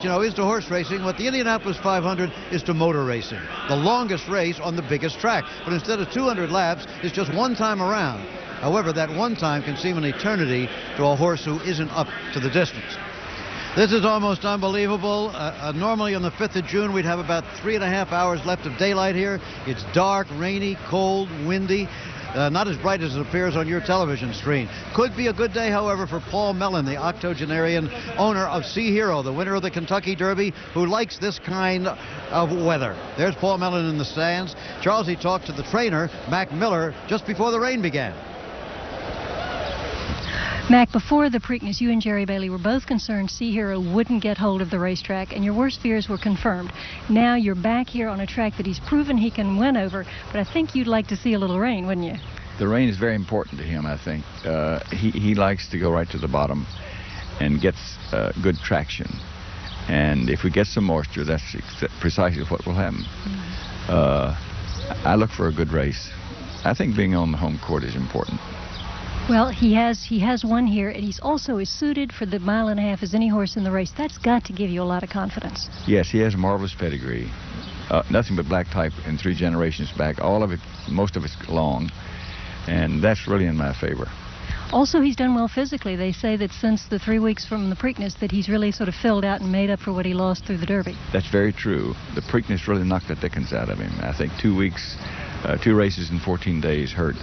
you know, is to horse racing what the Indianapolis 500 is to motor racing. The longest race on the biggest track. But instead of 200 laps, it's just one time around. However, that one time can seem an eternity to a horse who isn't up to the distance. This is almost unbelievable. Normally on the 5th of June, we'd have about 3.5 hours left of daylight here. It's dark, rainy, cold, windy. Not as bright as it appears on your television screen. Could be a good day, however, for Paul Mellon, the octogenarian owner of Sea Hero, the winner of the Kentucky Derby, who likes this kind of weather. There's Paul Mellon in the stands. Charles, he talked to the trainer, Mac Miller, just before the rain began. Mac, before the Preakness, you and Jerry Bailey were both concerned Sea Hero wouldn't get hold of the racetrack, and your worst fears were confirmed. Now you're back here on a track that he's proven he can win over, but I think you'd like to see a little rain, wouldn't you? The rain is very important to him, I think. He likes to go right to the bottom and gets good traction. And if we get some moisture, that's precisely what will happen. I look for a good race. I think being on the home court is important. Well, he has won here, and he's also as suited for the 1.5 miles as any horse in the race. That's got to give you a lot of confidence. Yes, he has a marvelous pedigree. Nothing but black type in 3 generations back. All of it, most of it's long, and that's really in my favor. Also, he's done well physically. They say that since the 3 weeks from the Preakness that he's really sort of filled out and made up for what he lost through the Derby. That's very true. The Preakness really knocked the dickens out of him. I think 2 weeks, 2 races in 14 days hurt.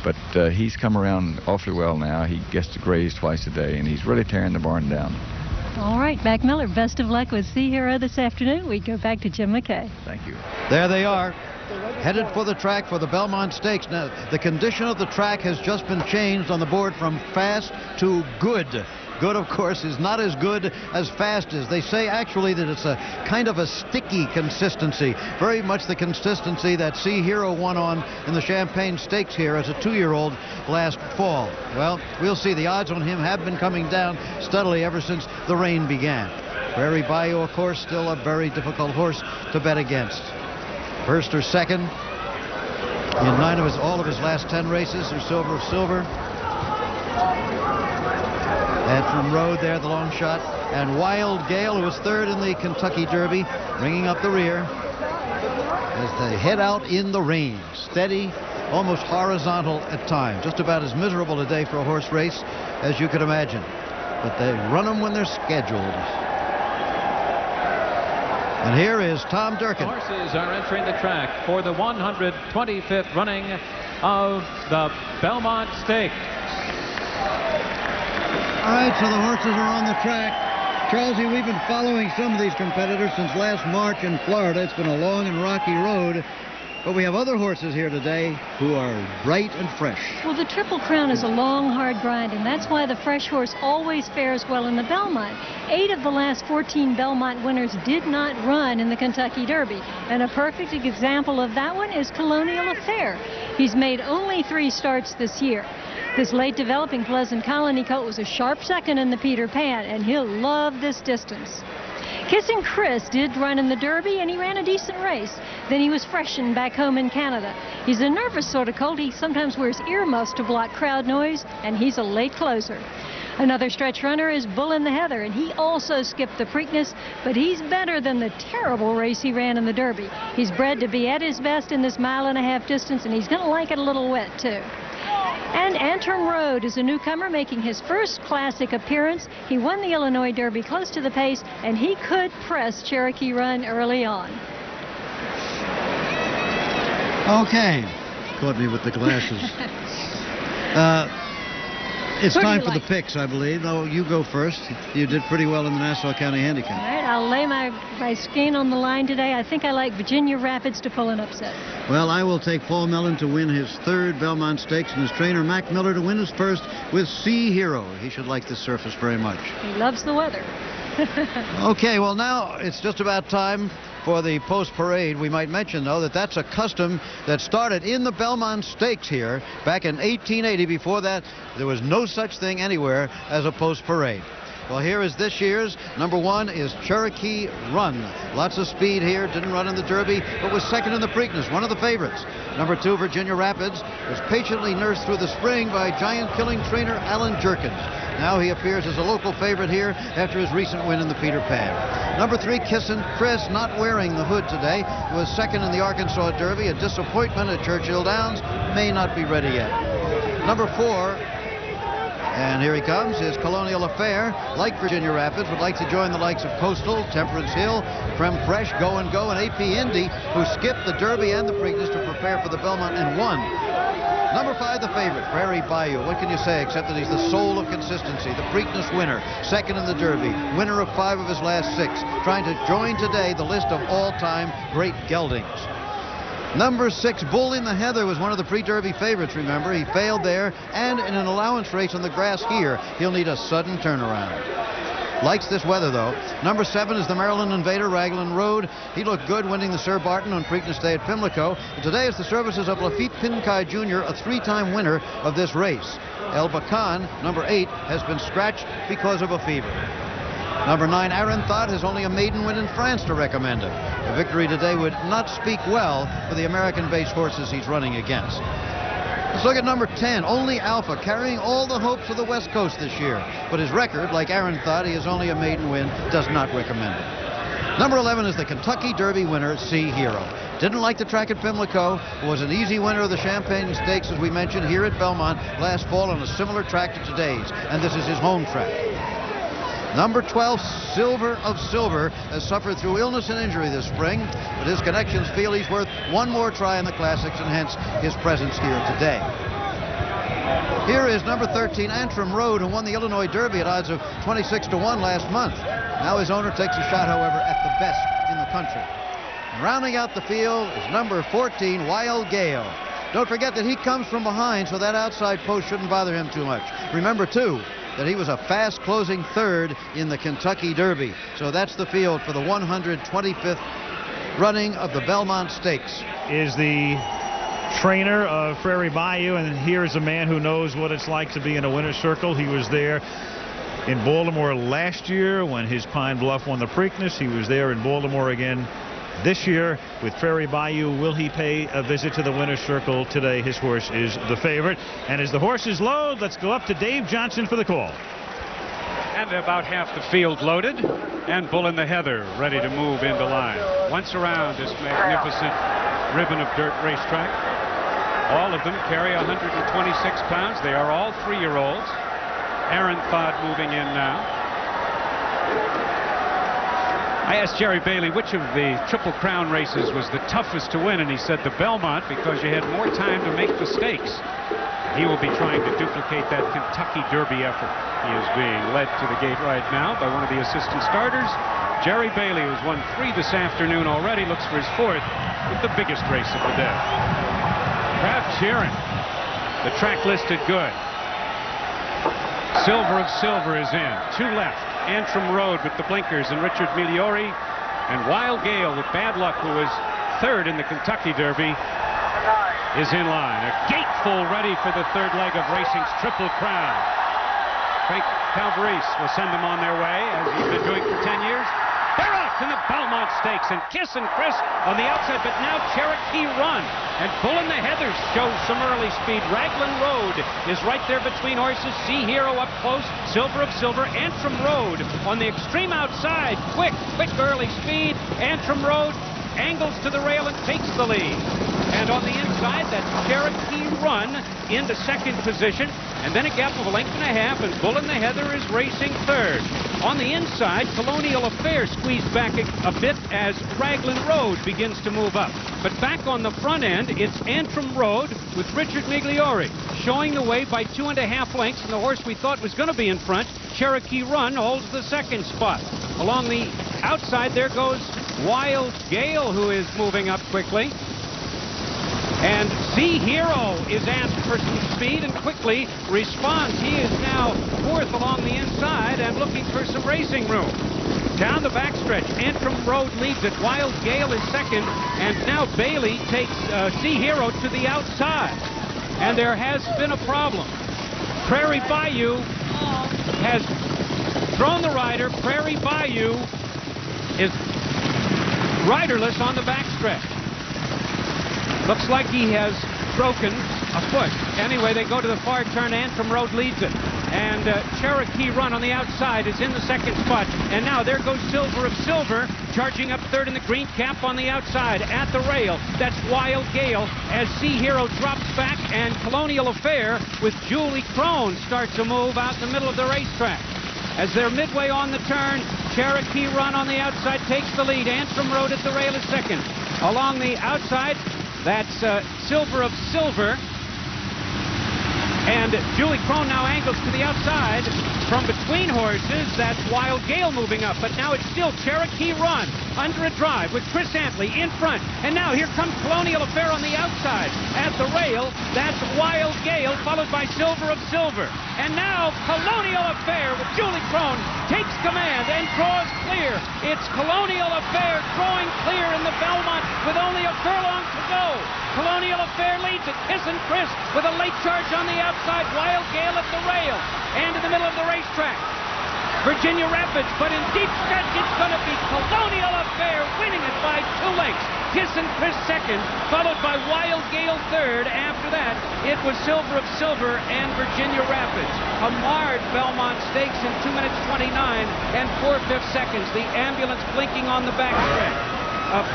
But he's come around awfully well now. He gets to graze twice a day, and he's really tearing the barn down. All right, Mac Miller, best of luck with Sea Hero this afternoon. We go back to Jim McKay. Thank you. There they are, headed for the track for the Belmont Stakes. Now, the condition of the track has just been changed on the board from fast to good. Good, of course, is not as good as fast is. They say actually that it's a kind of a sticky consistency, very much the consistency that Sea Hero won on in the Champagne Stakes here as a 2-year-old last fall. Well, we'll see. The odds on him have been coming down steadily ever since the rain began. Prairie Bayou, of course, still a very difficult horse to bet against. First or second in all of his last 10 races, or silver of silver. Antrim Road there, the long shot. And Wild Gale, who was third in the Kentucky Derby, bringing up the rear as they head out in the rain. Steady, almost horizontal at times. Just about as miserable a day for a horse race as you could imagine. But they run them when they're scheduled. And here is Tom Durkin. The horses are entering the track for the 125th running of the Belmont Stakes. All right, so the horses are on the track. Charlesy, we've been following some of these competitors since last March in Florida. It's been a long and rocky road, but we have other horses here today who are bright and fresh. Well, the Triple Crown is a long, hard grind, and that's why the fresh horse always fares well in the Belmont. 8 of the last 14 Belmont winners did not run in the Kentucky Derby, and a perfect example of that one is Colonial Affair. He's made only 3 starts this year. This late developing Pleasant Colony colt was a sharp second in the Peter Pan, and he'll love this distance. Kissing Chris did run in the Derby, and he ran a decent race. Then he was freshened back home in Canada. He's a nervous sort of colt. He sometimes wears earmuffs to block crowd noise, and he's a late closer. Another stretch runner is Bull in the Heather, and he also skipped the Preakness, but he's better than the terrible race he ran in the Derby. He's bred to be at his best in this 1.5 mile distance, and he's going to like it a little wet, too. And Antrim Road is a newcomer making his first classic appearance. He won the Illinois Derby close to the pace, and he could press Cherokee Run early on. Okay. Caught me with the glasses. It's time for the picks, I believe. No, you go first. You did pretty well in the Nassau County Handicap. All right, I'll lay my skein on the line today. I think I like Virginia Rapids to pull an upset. Well, I will take Paul Mellon to win his 3rd Belmont Stakes and his trainer, Mac Miller, to win his 1st with Sea Hero. He should like this surface very much. He loves the weather. Okay, well, now it's just about time for the post-parade. We might mention, though, that that's a custom that started in the Belmont Stakes here back in 1880. Before that, there was no such thing anywhere as a post-parade. Well, here is this year's. Number 1 is Cherokee Run. Lots of speed here. Didn't run in the Derby, but was second in the Preakness. One of the favorites. Number 2, Virginia Rapids, was patiently nursed through the spring by giant-killing trainer Alan Jerkins. Now he appears as a local favorite here after his recent win in the Peter Pan. Number 3, Kissin' Chris, not wearing the hood today, was second in the Arkansas Derby. A disappointment at Churchill Downs, may not be ready yet. Number 4, and here he comes, is Colonial Affair. Like Virginia Rapids, would like to join the likes of Coastal, Temperance Hill, Creme Fraiche, Go and Go, and AP Indy, who skipped the Derby and the Preakness to prepare for the Belmont and won. Number 5, the favorite, Prairie Bayou. What can you say except that he's the soul of consistency, the Preakness winner, second in the Derby, winner of 5 of his last 6, trying to join today the list of all-time great geldings. Number 6, Bull in the Heather, was one of the pre-Derby favorites, remember. He failed there, and in an allowance race on the grass here, he'll need a sudden turnaround. Likes this weather, though. Number 7 is the Maryland Invader, Raglan Road. He looked good winning the Sir Barton on Preakness Day at Pimlico. And today is the services of Lafitte Pinkai Jr., a 3-time winner of this race. El Bacan, number 8, has been scratched because of a fever. Number 9, Aaron Thott, has only a maiden win in France to recommend him. A victory today would not speak well for the American-based horses he's running against. Let's look at number 10, Only Alpha, carrying all the hopes of the West Coast this year. But his record, like Aaron Thott, he has only a maiden win, does not recommend it. Number 11 is the Kentucky Derby winner, Sea Hero. Didn't like the track at Pimlico, was an easy winner of the Champagne Stakes, as we mentioned, here at Belmont last fall on a similar track to today's, and this is his home track. Number 12, Silver of Silver, has suffered through illness and injury this spring, but his connections feel he's worth one more try in the Classics, and hence his presence here today. Here is number 13, Antrim Road, who won the Illinois Derby at odds of 26 to 1 last month. Now his owner takes a shot, however, at the best in the country. And rounding out the field is number 14, Wild Gale. Don't forget that he comes from behind, so that outside post shouldn't bother him too much. Remember, too, that he was a fast closing 3rd in the Kentucky Derby. So that's the field for the 125th running of the Belmont Stakes. Is the trainer of Prairie Bayou, and here is a man who knows what it's like to be in a winner's circle. He was there in Baltimore last year when his Pine Bluff won the Preakness. He was there in Baltimore again this year with Prairie Bayou. Will he pay a visit to the winner's circle today? His horse is the favorite. And as the horses load, let's go up to Dave Johnson for the call. And about half the field loaded, and Bull in the Heather ready to move into line. Once around this magnificent ribbon of dirt racetrack. All of them carry 126 pounds. They are all 3-year-olds. Aaron Thott moving in now. I asked Jerry Bailey which of the Triple Crown races was the toughest to win, and he said the Belmont, because you had more time to make the stakes. He will be trying to duplicate that Kentucky Derby effort. He is being led to the gate right now by one of the assistant starters. Jerry Bailey, who's won 3 this afternoon already, looks for his 4th with the biggest race of the day. Crowd cheering. The track listed good. Silver of Silver is in. 2 left. Antrim Road with the blinkers and Richard Migliori, and Wild Gale with bad luck, who was 3rd in the Kentucky Derby, is in line. A gateful ready for the 3rd leg of racing's Triple Crown. Frank Calvarese will send them on their way, as he's been doing for 10 years. They're off in the Belmont Stakes, and Kissin' Chris on the outside, but now Cherokee Run. And Bull in the Heather shows some early speed. Raglan Road is right there between horses. Sea Hero up close. Silver of Silver. Antrim Road on the extreme outside. Quick early speed. Antrim Road angles to the rail and takes the lead. And on the inside, that's Cherokee Run into 2nd position. And then a gap of a length and a half, and Bull in the Heather is racing 3rd. On the inside, Colonial Affair squeezed back a bit as Raglan Road begins to move up. But back on the front end, it's Antrim Road with Richard Migliori showing the way by 2.5 lengths, and the horse we thought was going to be in front, Cherokee Run, holds the 2nd spot. Along the outside, there goes Wild Gale, who is moving up quickly. And Sea Hero is asked for some speed and quickly responds. He is now 4th along the inside and looking for some racing room. Down the backstretch, Antrim Road leads it. Wild Gale is 2nd, and now Bailey takes Sea Hero to the outside. And there has been a problem. Prairie Bayou has thrown the rider. Prairie Bayou is riderless on the backstretch. Looks like he has broken a foot. Anyway, they go to the far turn. Antrim Road leads it. And Cherokee Run on the outside is in the second spot. And now there goes Silver of Silver, charging up third in the green cap on the outside at the rail. That's Wild Gale as Sea Hero drops back, and Colonial Affair with Julie Krone starts to move out in the middle of the racetrack. As they're midway on the turn, Cherokee Run on the outside takes the lead. Antrim Road at the rail is second. Along the outside, that's Silver of Silver. And Julie Krone now angles to the outside. From between horses, that's Wild Gale moving up. But now it's still Cherokee Run under a drive with Chris Antley in front. And now here comes Colonial Affair on the outside. At the rail, that's Wild Gale, followed by Silver of Silver. And now Colonial Affair with Julie Krone takes command and draws clear. It's Colonial Affair drawing clear in the Belmont with only a furlong to go. Colonial Affair leads at Kiss and Chris with a late charge on the outside. Wild Gale at the rail and in the middle of the racetrack. Virginia Rapids, but in deep stretch, it's going to be Colonial Affair winning it by 2 lengths. Kiss and Chris second, followed by Wild Gale third. After that, it was Silver of Silver and Virginia Rapids. A marred Belmont Stakes in 2 minutes 29 and 4/5 seconds. The ambulance blinking on the backstretch.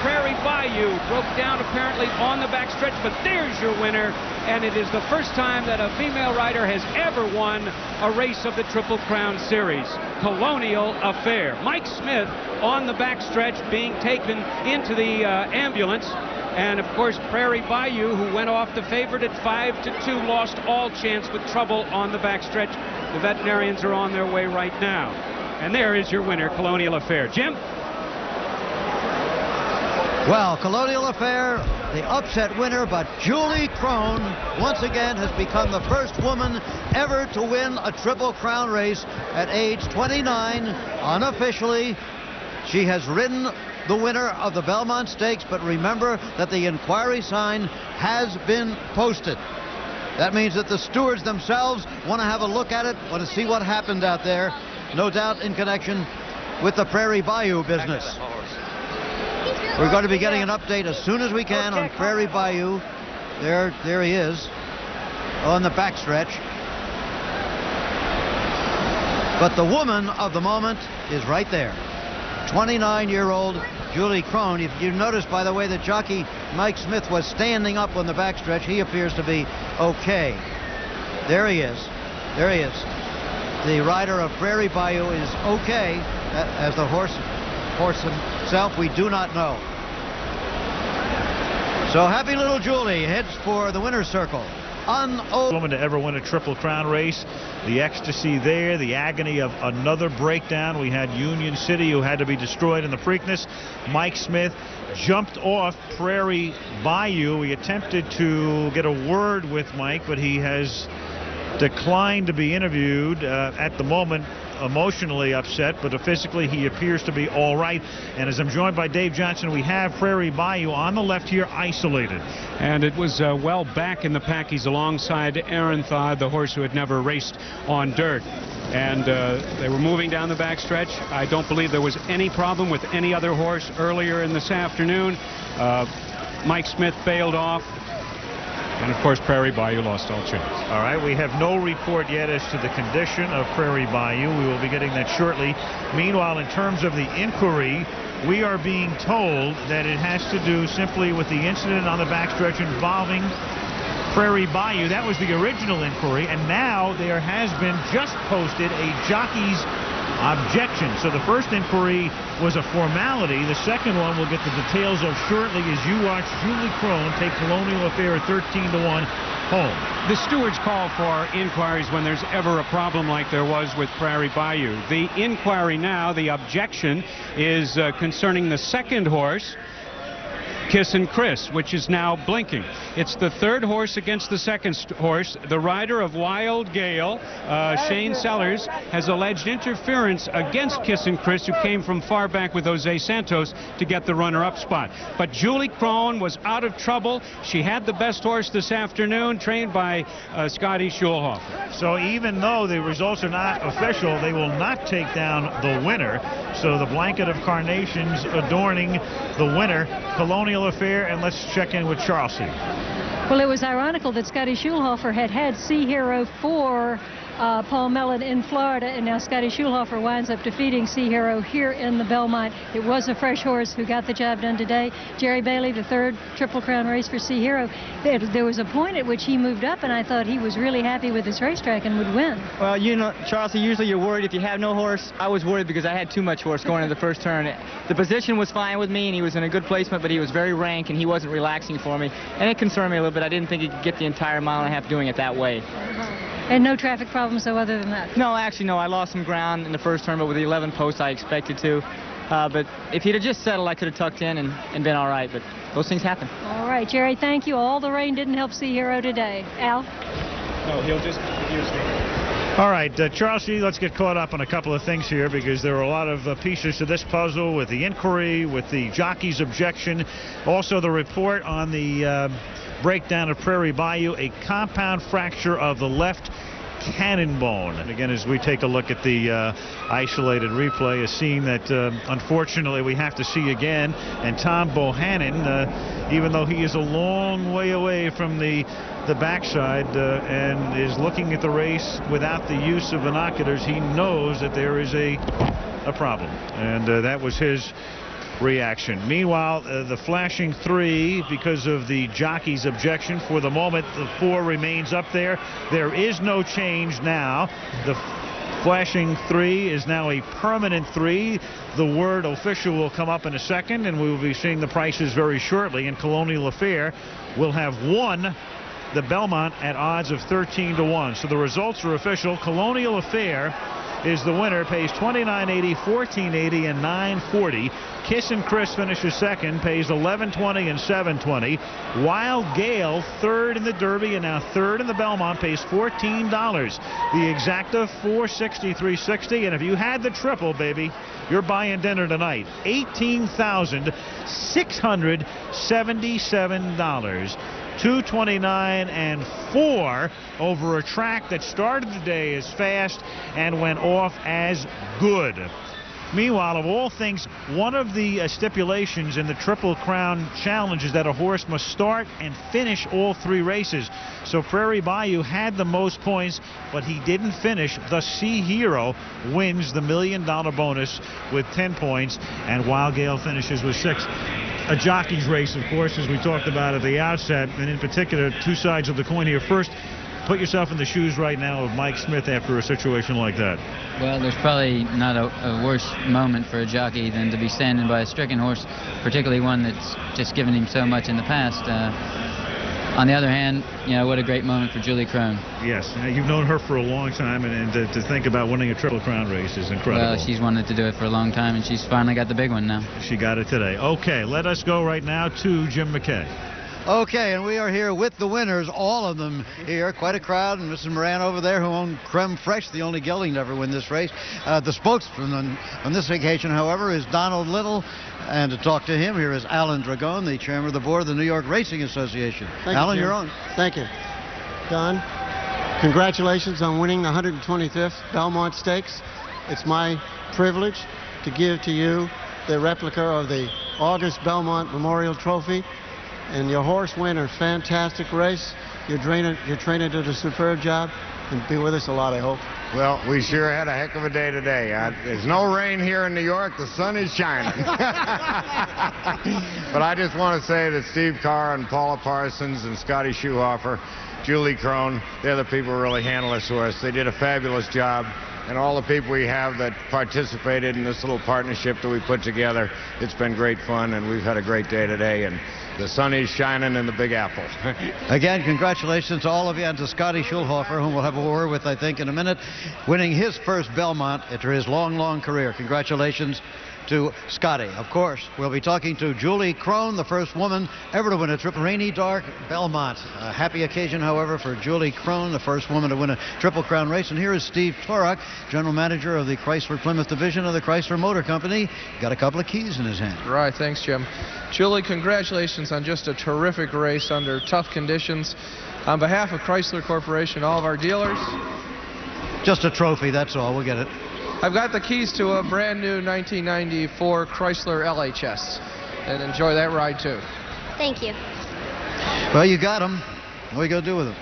Prairie Bayou broke down apparently on the backstretch, but there's your winner, and it is the first time that a female rider has ever won a race of the Triple Crown Series. Colonial Affair. Mike Smith on the backstretch being taken into the ambulance, and of course Prairie Bayou, who went off the favorite at 5-2, lost all chance with trouble on the backstretch. The veterinarians are on their way right now. And there is your winner, Colonial Affair. Jim? Well, Colonial Affair, the upset winner, but Julie Krone once again has become the first woman ever to win a Triple Crown race at age 29. Unofficially, she has ridden the winner of the Belmont Stakes, but remember that the inquiry sign has been posted. That means that the stewards themselves want to have a look at it, want to see what happened out there, no doubt in connection with the Prairie Bayou business. We're going to be getting an update as soon as we can on Prairie Bayou. There he is on the backstretch. But the woman of the moment is right there. 29-year-old Julie Krone. If you notice, by the way, that jockey Mike Smith was standing up on the backstretch, he appears to be okay. There he is. There he is. The rider of Prairie Bayou is okay. As the horse himself, we do not know. So happy little Julie heads for the winner's circle. Woman to ever win a Triple Crown race. The ecstasy there, the agony of another breakdown. We had Union City, who had to be destroyed in the Preakness. Mike Smith jumped off Prairie Bayou. We attempted to get a word with Mike, but he has declined to be interviewed at the moment. Emotionally upset, but physically he appears to be all right. And as I'm joined by Dave Johnson, we have Prairie Bayou on the left here, isolated. And it was well back in the pack. He's alongside Aranthod, the horse who had never raced on dirt. And they were moving down the backstretch. I don't believe there was any problem with any other horse earlier in this afternoon. Mike Smith bailed off. And, of course, Prairie Bayou lost all chance. All right, we have no report yet as to the condition of Prairie Bayou. We will be getting that shortly. Meanwhile, in terms of the inquiry, we are being told that it has to do simply with the incident on the backstretch involving Prairie Bayou. That was the original inquiry, and now there has been just posted a jockey's objection. So the first inquiry was a formality. The second one we'll get the details of shortly as you watch Julie Krone take Colonial Affair 13-1 home. The stewards call for inquiries when there's ever a problem like there was with Prairie Bayou. The inquiry now, the objection, is concerning the second horse, Kiss and Chris, which is now blinking. It's the third horse against the second horse. The rider of Wild Gale, Shane Sellers, has alleged interference against Kiss and Chris, who came from far back with Jose Santos to get the runner-up spot. But Julie Krone was out of trouble. She had the best horse this afternoon, trained by Scotty Schulhofer. So even though the results are not official, they will not take down the winner. So the blanket of carnations adorning the winner, Colonial Affair, and let's check in with Charles. Well, it was ironical that Scotty Schulhofer had Sea Hero for Paul Mellon in Florida, and now Scotty Schulhofer winds up defeating Sea Hero here in the Belmont. It was a fresh horse who got the job done today. Jerry Bailey, the third Triple Crown race for Sea Hero. There was a point at which he moved up, and I thought he was really happy with his racetrack and would win. Well, you know, Charles, usually you're worried if you have no horse. I was worried because I had too much horse going into the first turn. The position was fine with me, and he was in a good placement, but he was very rank, and he wasn't relaxing for me. And it concerned me a little bit. I didn't think he could get the entire mile and a half doing it that way. And no traffic problems, though, other than that? No, actually, no. I lost some ground in the first turn, but with the 11 posts, I expected to. But if he'd have just settled, I could have tucked in and been all right. But those things happen. All right, Jerry, thank you. All the rain didn't help Sea Hero today. Al? No, he'll just All right, Charles G., let's get caught up on a couple of things here because there are a lot of pieces to this puzzle with the inquiry, with the jockey's objection, also the report on the breakdown of Prairie Bayou, a compound fracture of the left cannon bone. And again, as we take a look at the isolated replay, a scene that unfortunately we have to see again. And Tom Bohannon, even though he is a long way away from the backside and is looking at the race without the use of binoculars, he knows that there is a problem, and that was his reaction. Meanwhile, the flashing 3, because of the jockey's objection, for the moment the 4 remains up there. There is no change now. The flashing 3 is now a permanent 3. The word official will come up in a second, and we will be seeing the prices very shortly. And Colonial Affair will have won the Belmont at odds of 13-1. So the results are official. Colonial Affair is the winner, pays $29.80, $14.80, and $9.40. Kiss and Chris finishes second, pays $11.20 and $7.20. Wild Gale, third in the Derby and now third in the Belmont, pays $14. The exacta, $4.60, $3.60. And if you had the triple, baby, you're buying dinner tonight. $18,677. $229 and $4 over a track that started the day as fast and went off as good. Meanwhile, of all things, one of the stipulations in the Triple Crown Challenge is that a horse must start and finish all 3 races. So Prairie Bayou had the most points, but he didn't finish. The Sea Hero wins the $1 million bonus with 10 points, and Wild Gale finishes with 6. A jockey's race, of course, as we talked about at the outset, and in particular, 2 sides of the coin here. First, put yourself in the shoes right now of Mike Smith after a situation like that. Well, there's probably not a worse moment for a jockey than to be standing by a stricken horse, particularly one that's just given him so much in the past. On the other hand, you know, what a great moment for Julie Krone. Yes, you've known her for a long time, and to think about winning a Triple Crown race is incredible. Well, she's wanted to do it for a long time, and she's finally got the big one now. She got it today. Okay, let us go right now to Jim McKay. Okay, and we are here with the winners, all of them here. Quite a crowd, and Mrs. Moran over there, who owned Creme Fraiche, the only gelding to ever win this race. The spokesman on this occasion, however, is Donald Little. And to talk to him, here is Alan Dragon, the chairman of the board of the New York Racing Association. Alan, you're on. Thank you. Don, congratulations on winning the 125th Belmont Stakes. It's my privilege to give to you the replica of the August Belmont Memorial Trophy. And your horse win a fantastic race. Your trainer did a superb job. And be with us a lot, I hope. Well, we sure had a heck of a day today. There's no rain here in New York. The sun is shining. But I just want to say that Steve Carr and Paula Parsons and Scotty Schulhofer, Julie Krone, they're the people who really handle this for us. They did a fabulous job. And all the people we have that participated in this little partnership that we put together, it's been great fun, and we've had a great day today. And the sun is shining in the Big Apple. Again, congratulations to all of you and to Scotty Schulhofer, whom we'll have a word with, I think, in a minute, winning his first Belmont after his long, long career. Congratulations to Scotty. Of course, we'll be talking to Julie Krone, the first woman ever to win a triple rainy dark Belmont. A happy occasion, however, for Julie Krone, the first woman to win a Triple Crown race. And here is Steve Torok, general manager of the Chrysler Plymouth division of the Chrysler Motor Company. Got a couple of keys in his hand. Right, thanks, Jim. Julie, congratulations on just a terrific race under tough conditions. On behalf of Chrysler Corporation, all of our dealers. Just a trophy, that's all. We'll get it. I've got the keys to a brand new 1994 Chrysler LHS, and enjoy that ride too. Thank you. Well, you got them. What are you going to do with them?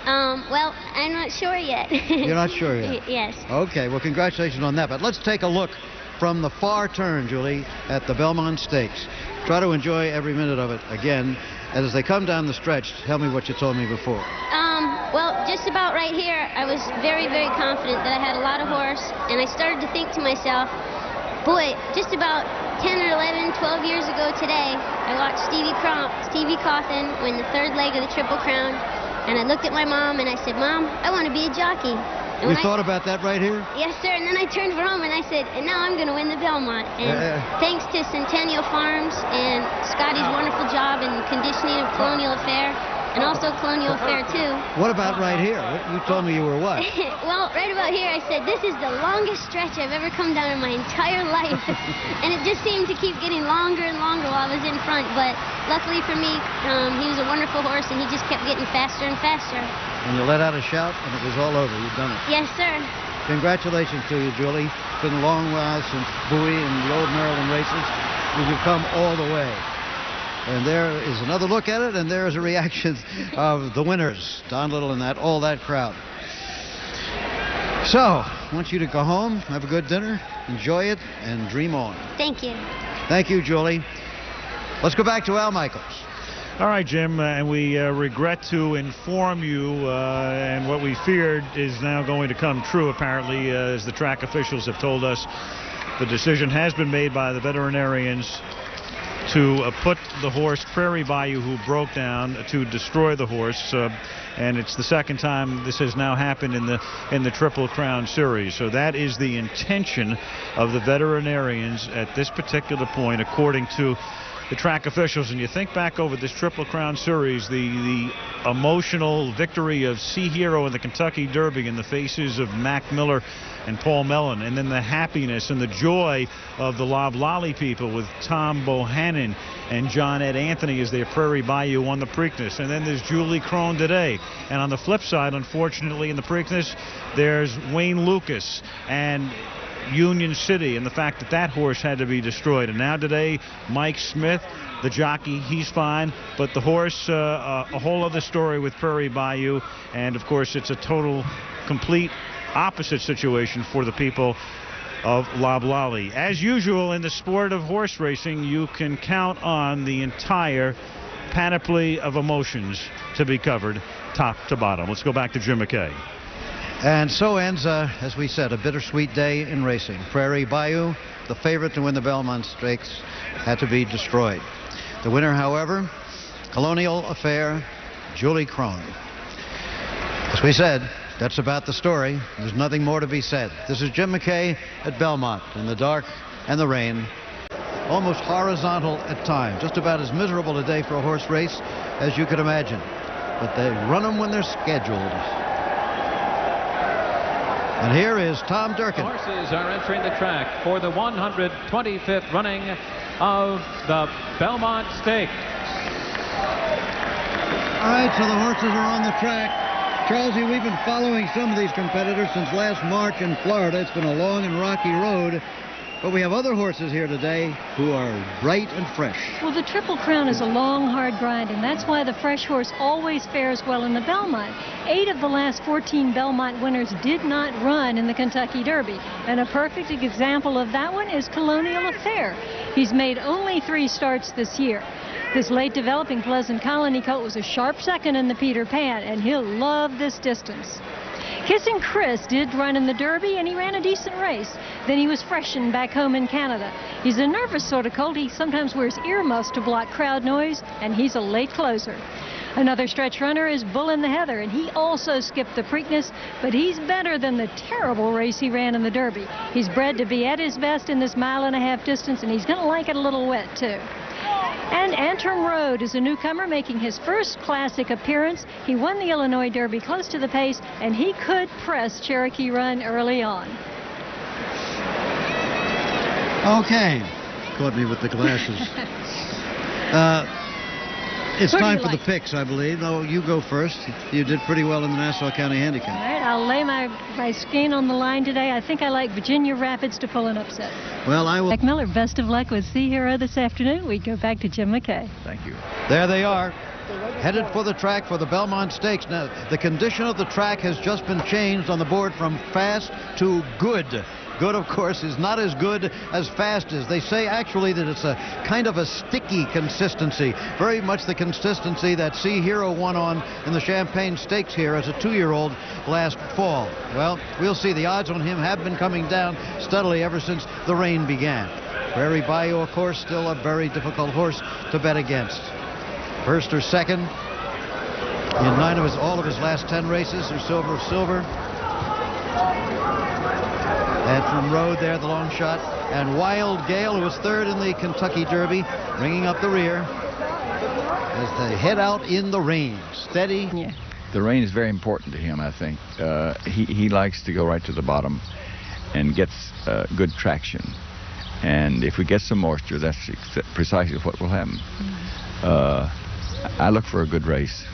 Well, I'm not sure yet. You're not sure yet? Yes. Okay, well, congratulations on that. But let's take a look from the far turn, Julie, at the Belmont Stakes. Try to enjoy every minute of it again. And as they come down the stretch, tell me what you told me before. Well, just about right here, I was very, very confident that I had a lot of horse, and I started to think to myself, boy, just about 10 or 11, 12 years ago today, I watched Stevie Cawthon win the third leg of the Triple Crown, and I looked at my mom and I said, Mom, I want to be a jockey. And You thought about that right here? Yes, sir. And then I turned for home and I said, and now I'm going to win the Belmont. And thanks to Centennial Farms and Scotty's wonderful job in conditioning of Colonial Affair, and also Colonial Affair, too. What about right here? You told me you were what? Well, right about here, I said, this is the longest stretch I've ever come down in my entire life. And it just seemed to keep getting longer and longer while I was in front. But luckily for me, he was a wonderful horse, and he just kept getting faster and faster. And you let out a shout, and it was all over. You've done it. Yes, sir. Congratulations to you, Julie. It's been a long while since Bowie and the old Maryland races, and you've come all the way. And there is another look at it, and there is a reaction of the winners, Don Little and all that crowd. So, I want you to go home, have a good dinner, enjoy it, and dream on. Thank you. Thank you, Julie. Let's go back to Al Michaels. All right, Jim, and we regret to inform you, and what we feared is now going to come true, apparently, as the track officials have told us. The decision has been made by the veterinarians to put the horse Prairie Bayou, who broke down, to destroy the horse, and it's the second time this has now happened in the Triple Crown Series. So that is the intention of the veterinarians at this particular point, according to the track officials. And you think back over this Triple Crown Series, the emotional victory of Sea Hero in the Kentucky Derby in the faces of Mac Miller and Paul Mellon, and then the happiness and the joy of the Loblolly people with Tom Bohannon and John Ed Anthony as their Prairie Bayou won the Preakness. And then there's Julie Krone today. And on the flip side, unfortunately, in the Preakness, there's Wayne Lucas and Union City, and the fact that that horse had to be destroyed. And now today, Mike Smith, the jockey, he's fine, but the horse, a whole other story with Prairie Bayou. And of course, it's a total, complete opposite situation for the people of Loblolly. As usual in the sport of horse racing, you can count on the entire panoply of emotions to be covered top to bottom. Let's go back to Jim McKay. And so ends, as we said, a bittersweet day in racing. Prairie Bayou, the favorite to win the Belmont Stakes, had to be destroyed. The winner, however, Colonial Affair, Julie Krone. As we said, that's about the story. There's nothing more to be said. This is Jim McKay at Belmont in the dark and the rain. Almost horizontal at times. Just about as miserable a day for a horse race as you could imagine. But they run them when they're scheduled. And here is Tom Durkin. The horses are entering the track for the 125th running of the Belmont Stakes. All right, so the horses are on the track. Charlesy, we've been following some of these competitors since last March in Florida. It's been a long and rocky road. But we have other horses here today who are bright and fresh. Well, the Triple Crown is a long, hard grind, and that's why the fresh horse always fares well in the Belmont. 8 of the last 14 Belmont winners did not run in the Kentucky Derby. And a perfect example of that one is Colonial Affair. He's made only 3 starts this year. This late developing Pleasant Colony colt was a sharp second in the Peter Pan, and he'll love this distance. Kissing Chris did run in the Derby, and he ran a decent race. Then he was freshened back home in Canada. He's a nervous sort of colt. He sometimes wears earmuffs to block crowd noise, and he's a late closer. Another stretch runner is Bull in the Heather, and he also skipped the Preakness, but he's better than the terrible race he ran in the Derby. He's bred to be at his best in this 1.5-mile distance, and he's going to like it a little wet, too. And Antrim Road is a newcomer making his first classic appearance. He won the Illinois Derby close to the pace, and he could press Cherokee Run early on. Okay. Caught me with the glasses. It's time for the picks, I believe. No, you go first. You did pretty well in the Nassau County Handicap. All right, I'll lay my skin on the line today. I think I like Virginia Rapids to pull an upset. Well, I will. Mac Miller, best of luck with Sea Hero this afternoon. We go back to Jim McKay. Thank you. There they are. headed for the track for the Belmont Stakes. Now, the condition of the track has just been changed on the board from fast to good. Good, of course, is not as good as fast is. They say actually that it's a kind of a sticky consistency, very much the consistency that Sea Hero won on in the Champagne Stakes here as a 2-year-old last fall. Well, we'll see. The odds on him have been coming down steadily ever since the rain began. Prairie Bayou, of course, still a very difficult horse to bet against. First or second in all of his last 10 races, or silver of silver. And from Road there, the long shot. And Wild Gale, who was third in the Kentucky Derby, bringing up the rear as they head out in the rain. Steady. Yeah. The rain is very important to him, I think. He likes to go right to the bottom and gets good traction. And if we get some moisture, that's precisely what will happen. I look for a good race.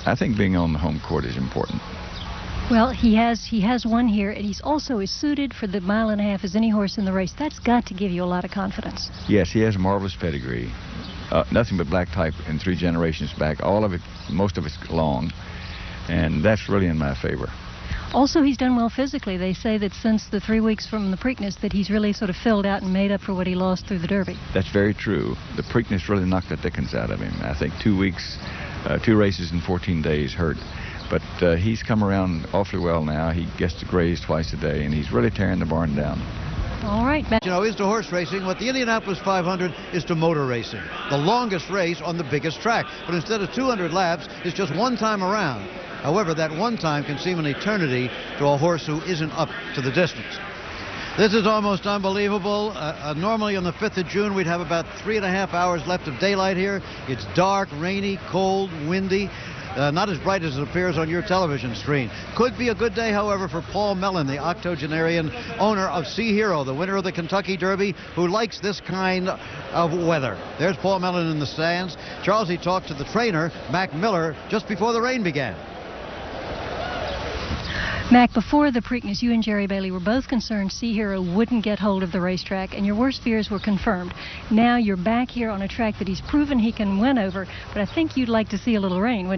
I think being on the home court is important. Well, he has won here, and he's also as suited for the 1.5 miles as any horse in the race. That's got to give you a lot of confidence. Yes, he has a marvelous pedigree. Nothing but black type in 3 generations back. All of it, most of it's long, and that's really in my favor. Also, he's done well physically. They say that since the 3 weeks from the Preakness that he's really sort of filled out and made up for what he lost through the Derby. That's very true. The Preakness really knocked the dickens out of him. I think 2 weeks, 2 races in 14 days hurt. But he's come around awfully well now. He gets to graze twice a day, and he's really tearing the barn down. All right. You know, is to horse racing what the Indianapolis 500 is to motor racing. The longest race on the biggest track. But instead of 200 laps, it's just one time around. However, that one time can seem an eternity to a horse who isn't up to the distance. This is almost unbelievable. Normally on the 5th of June, we'd have about 3.5 hours left of daylight here. It's dark, rainy, cold, windy. Not as bright as it appears on your television screen. Could be a good day, however, for Paul Mellon, the octogenarian owner of Sea Hero, the winner of the Kentucky Derby, who likes this kind of weather. There's Paul Mellon in the stands. Charles, he talked to the trainer, Mac Miller, just before the rain began. Mac, before the Preakness, you and Jerry Bailey were both concerned Sea Hero wouldn't get hold of the racetrack, and your worst fears were confirmed. Now you're back here on a track that he's proven he can win over, but I think you'd like to see a little rain, wouldn't you?